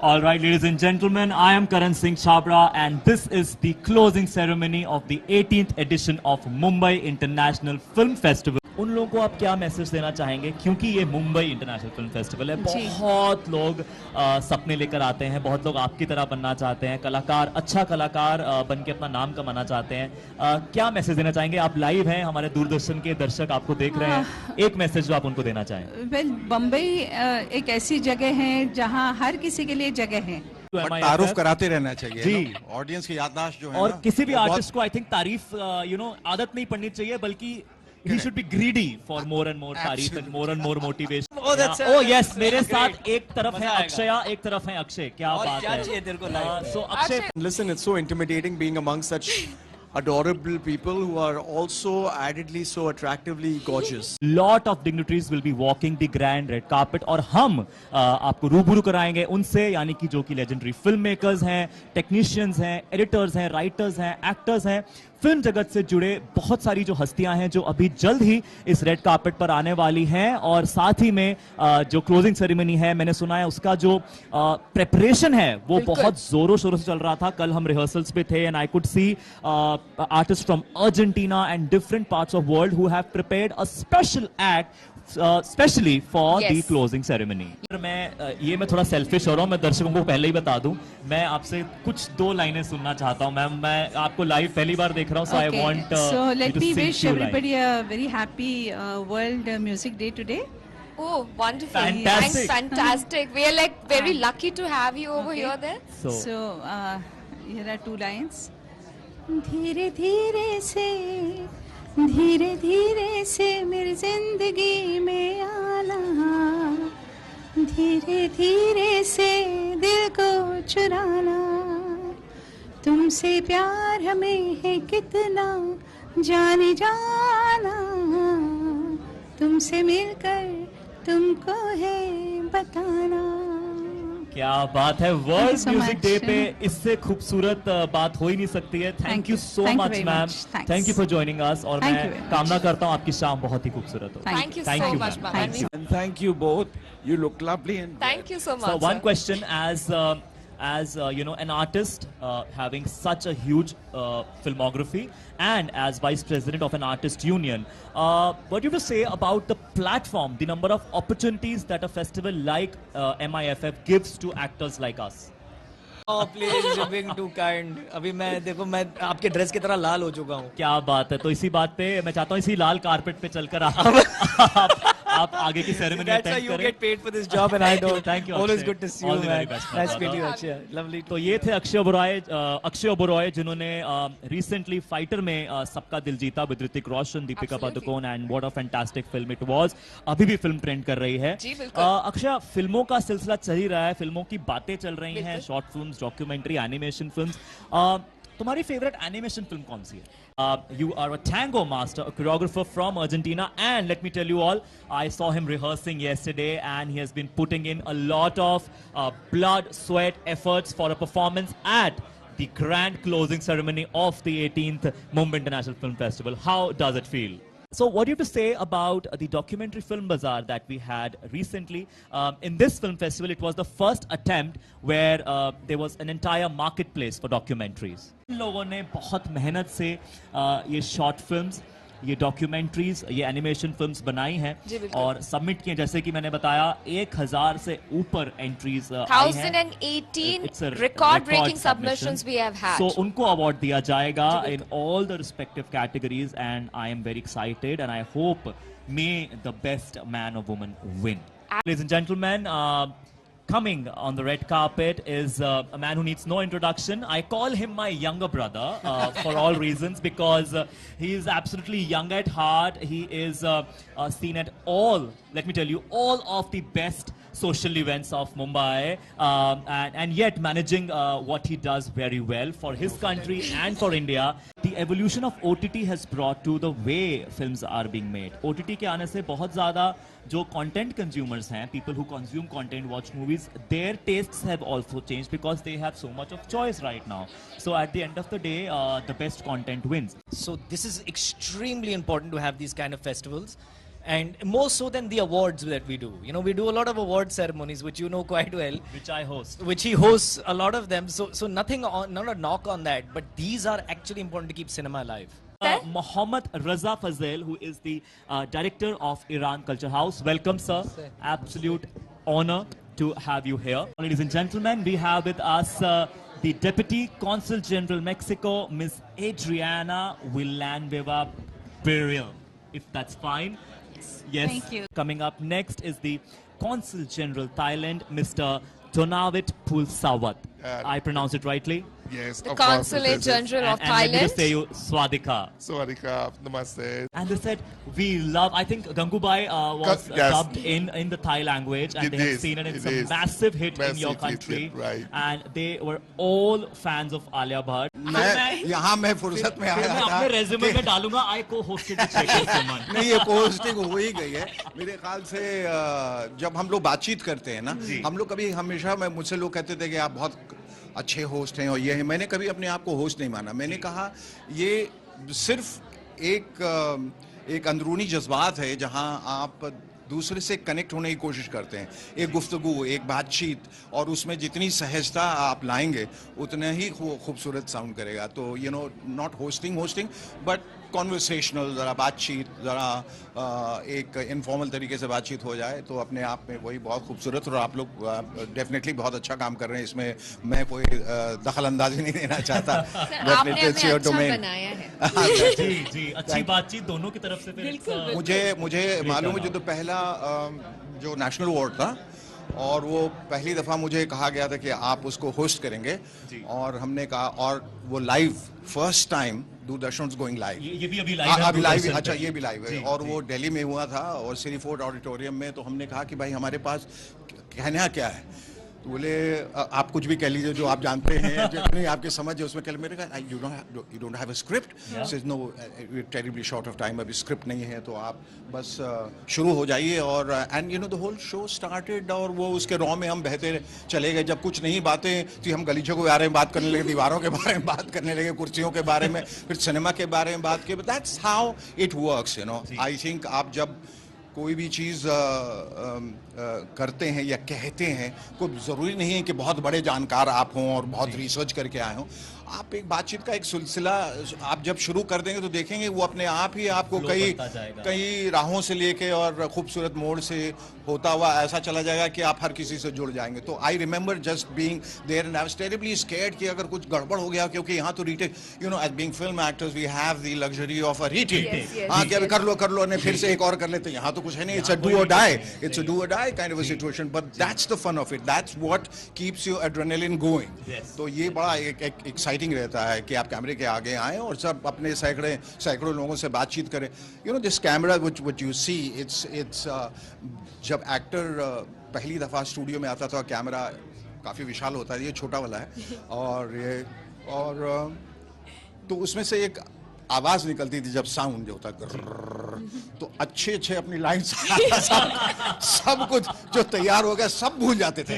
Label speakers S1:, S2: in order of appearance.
S1: All right, ladies and gentlemen, I am Karan Singh Chabra, and this is the closing ceremony of the 18th edition of Mumbai International Film Festival. उन लोगों को आप क्या message देना चाहेंगे, क्योंकि ये मुंबई इंटरनेशनल फिल्म फेस्टिवल है, बहुत लोग सपने लेकर आते हैं, बहुत लोग आपकी तरह बनना चाहते हैं, कलाकार अच्छा कलाकार बन के अपना नाम कमाना चाहते हैं, क्या मैसेज देना चाहेंगे? आप लाइव हैं, हमारे दूरदर्शन के दर्शक आपको देख रहे हैं, एक मैसेज जो आप उनको देना चाहें।
S2: वेल, बम्बई एक ऐसी जगह है जहां हर किसी के लिए जगह है,
S3: तारुफ कराते रहना चाहिए
S1: जी,
S3: ऑडियंस की याददाश्त जो है
S1: और किसी भी आर्टिस्ट को आई थिंक तारीफ आदत नहीं पड़नी चाहिए, बल्कि he should be greedy for more and more तारीफ and more motivation. Oh yes, मेरे साथ एक तरफ है अक्षया, एक तरफ है अक्षय। क्या बात है? So Akshay,
S4: listen, it's so intimidating being among such adorable people who are also addedly so attractively gorgeous.
S1: Lot of dignitaries will be walking the grand red carpet और हम आपको रूबरू कराएंगे उनसे, यानी कि जो कि legendary filmmakers हैं, technicians हैं, editors हैं, writers हैं, actors हैं, फिल्म जगत से जुड़े बहुत सारी जो हस्तियां हैं जो अभी जल्द ही इस रेड कार्पेट पर आने वाली हैं। और साथ ही में जो क्लोजिंग सेरेमनी है, मैंने सुना है उसका जो प्रेपरेशन है वो बहुत जोरों शोरों से चल रहा था। कल हम रिहर्सल्स पे थे and I could see artist from Argentina and different parts of world who have prepared a special act specially for the closing ceremony. मैं थोड़ा सेल्फिश हो रहा हूँ, मैं दर्शकों को पहले ही बता दूं, मैं आपसे कुछ दो लाइनें सुनना चाहता हूँ मैम। मैं आपको लाइव पहली बार देख रहा हूँ, so I want
S2: so let me wish everybody a very happy World Music Day today.
S5: Oh, wonderful!
S1: Fantastic.
S5: Thanks, fantastic. We are like very lucky to have you over here. There.
S2: So here are two lines. धीरे धीरे से मेरी जिंदगी में आना, धीरे धीरे से दिल को चुराना, तुमसे प्यार हमें है कितना जाने जाना, तुमसे मिलकर तुमको है बताना।
S1: क्या बात है, वर्ल्ड म्यूजिक डे पे इससे खूबसूरत बात हो ही नहीं सकती है। Thank you so much ma'am, thank you for joining us, और मैं कामना करता हूँ आपकी शाम बहुत ही खूबसूरत हो।
S5: Thank you so much, ma'am.
S4: And thank you both. You look lovely. And
S5: Thank you so much.
S1: So one question, as an artist having such a huge filmography and as vice president of an artist union, what do you have to say about the platform, the number of opportunities that a festival like MIFF gives to actors like us?
S6: Oh please, you're being too kind. अभी मैं आपके dress की तरह लाल हो चुका हूँ।
S1: क्या बात है, तो इसी बात पे मैं चाहता हूँ इसी लाल कारपेट पे चलकर आप आगे की सेरेमनी अटेंड करें।
S6: You get paid for this job and I don't.
S1: Thank you.
S6: Always good to see you, man. Nice to meet you, Akshay. Lovely.
S1: तो ये थे अक्षय ओबेरॉय जिन्होंने रिसेंटली फाइटर में सबका दिल जीता with Hrithik Roshan, Deepika Padukone, and what a fantastic film it was. अभी भी फिल्म ट्रेंड कर रही है। अक्षय, फिल्मों का सिलसिला चल ही रहा है, फिल्मों की बातें चल रही हैं, short films, documentary, animation films. तुम्हारी फेवरेट एनिमेशन फिल्म कौन सी है? You are a tango master, a choreographer from Argentina, and let me tell you all, I saw him rehearsing yesterday and he has been putting in a lot of blood, sweat, efforts for a performance at the grand closing ceremony of the 18th Mumbai International Film Festival. How does it feel? So what do you have to say about the documentary film bazaar that we had recently? In this film festival, it was the first attempt where there was an entire marketplace for documentaries. लोगों ने बहुत मेहनत से ये short films, ये documentaries, ये animation films बनाई हैं और सबमिट किए। जैसे कि मैंने बताया 1000 से ऊपर एंट्रीज आई हैं।
S5: 1018 record breaking submissions we have had.
S1: So उनको अवार्ड दिया जाएगा in all the respective categories, and I am very excited and I hope may the best man or woman win. Ladies and gentlemen, coming on the red carpet is a man who needs no introduction. I call him my younger brother for all reasons, because he is absolutely young at heart. He is seen at all, let me tell you, all of the best social events of Mumbai, and yet managing what he does very well for his country and for India. The evolution of OTT has brought to the way films are being made. OTT के आने से बहुत ज़्यादा जो content consumers हैं, people who consume content, watch movies, their tastes have also changed because they have so much of choice right now. So at the end of the day, the best content wins.
S6: So this is extremely important to have these kind of festivals. And more so than the awards that we do. You know, we do a lot of award ceremonies, which you know quite well.
S1: Which I host.
S6: Which he hosts a lot of them. So nothing on, not a knock on that. But these are actually important to keep cinema alive.
S1: Mohammad Raza Fazil, who is the director of Iran Culture House. Welcome, sir. Absolute honor to have you here. Ladies and gentlemen, we have with us the Deputy Consul General Mexico, Ms. Adriana Villanueva Beryl, if that's fine. Yes.
S2: Thank you.
S1: Coming up next is the Consul General Thailand, Mr. Donavit Pulsawat. I pronounce it rightly?
S7: Yes,
S5: The
S7: of course it
S5: Consulate
S7: is.
S5: General of
S1: And let me just
S5: Thailand.
S1: say you Swadika.
S7: Sawadika, namaste.
S1: And they said, we love, I think Gangubai was
S7: Yes.
S1: dubbed in the Thai language, and
S7: It
S1: they have
S7: is,
S1: seen it. It's
S7: it
S1: a
S7: is.
S1: massive hit in
S7: Massive
S1: your
S7: hit,
S1: country.
S7: right.
S1: And they were all fans of Alia Bhatt.
S3: मैं यहाँ मैं फुर्सत में
S1: फिर
S3: आया
S1: मैं
S3: था
S1: अपने रेज्यूमे में डालूंगा, I co-hosted with Shekhar Suman.
S3: नहीं ये पोस्टिंग हो ही गई है मेरे ख्याल से जब हम लोग बातचीत करते हैं ना हम लोग कभी हमेशा मैं मुझसे लोग कहते थे कि आप बहुत अच्छे होस्ट हैं और ये है मैंने कभी अपने आप को होस्ट नहीं माना मैंने कहा ये सिर्फ एक अंदरूनी जज्बात है जहां आप दूसरे से कनेक्ट होने की कोशिश करते हैं एक गुफ्तगू एक बातचीत और उसमें जितनी सहजता आप लाएंगे उतना ही खूबसूरत साउंड करेगा तो you know not hosting but conversational ज़रा बातचीत ज़रा एक इनफॉर्मल तरीके से बातचीत हो जाए तो अपने आप में वही बहुत खूबसूरत और आप लोग डेफिनेटली बहुत अच्छा काम कर रहे हैं इसमें मैं कोई दखल अंदाजी नहीं देना चाहता
S5: आपने हमें अच्छा बनाया है।
S1: जी जी अच्छी बातचीत दोनों की तरफ से फिर
S3: मुझे मालूम है जो पहला जो नेशनल अवार्ड था और वो पहली दफ़ा मुझे कहा गया था कि आप उसको होस्ट करेंगे और हमने कहा और वो live first time Doordarshan going live
S1: ये भी अभी लाइव है
S3: अभी लाइव
S1: दूरदर्शन
S3: अच्छा
S1: पे।
S3: ये भी लाइव है
S1: जी,
S3: और
S1: जी।
S3: वो दिल्ली में हुआ था और सिटी फोर्ट ऑडिटोरियम में तो हमने कहा कि भाई हमारे पास कहना क्या है तो बोले आप कुछ भी कह लीजिए जो आप जानते हैं जितनी आपकी समझ है उसमें कह मेरे कहा you don't have a script says no terribly short of time अभी स्क्रिप्ट नहीं है तो आप बस शुरू हो जाइए और and you know the whole show started और वो उसके रॉ में हम बहते चले गए जब कुछ नहीं बातें थी हम गलीचों के बारे में बात करने लगे दीवारों के बारे में बात करने लगे कुर्सियों के बारे में फिर सिनेमा के बारे में बात की that's how it works you know I think आप जब कोई भी चीज़ करते हैं या कहते हैं कोई ज़रूरी नहीं है कि बहुत बड़े जानकार आप हों और बहुत रिसर्च करके आए हों आप एक बातचीत का एक सिलसिला आप जब शुरू कर देंगे तो देखेंगे वो अपने आप ही आपको कई राहों से लेके और खूबसूरत मोड़ से होता हुआ ऐसा चला जाएगा कि आप हर किसी से जुड़ जाएंगे तो I remember just being there and I was terribly scared कि अगर कुछ गड़बड़ हो गया क्योंकि यहाँ तो retake you know as being film actors we have the luxury of a retake हाँ कि अभी कर लो नहीं फिर से एक और कर लेते यहाँ तो कुछ है नहीं it's a do or die kind of a situation but that's the fun of it that's what keeps your adrenaline going तो ये बड़ा एक एक्साइटिंग रहता है कि आप कैमरे के आगे आए और सब अपने सैकड़ों लोगों से बातचीत करें you know this camera which you see it's जब एक्टर पहली दफ़ा स्टूडियो में आता था कैमरा काफ़ी विशाल होता है ये छोटा वाला है और तो उसमें से एक आवाज़ निकलती थी जब साउंड जो होता तो अच्छे अपनी लाइन सब कुछ जो तैयार हो गया सब भूल जाते थे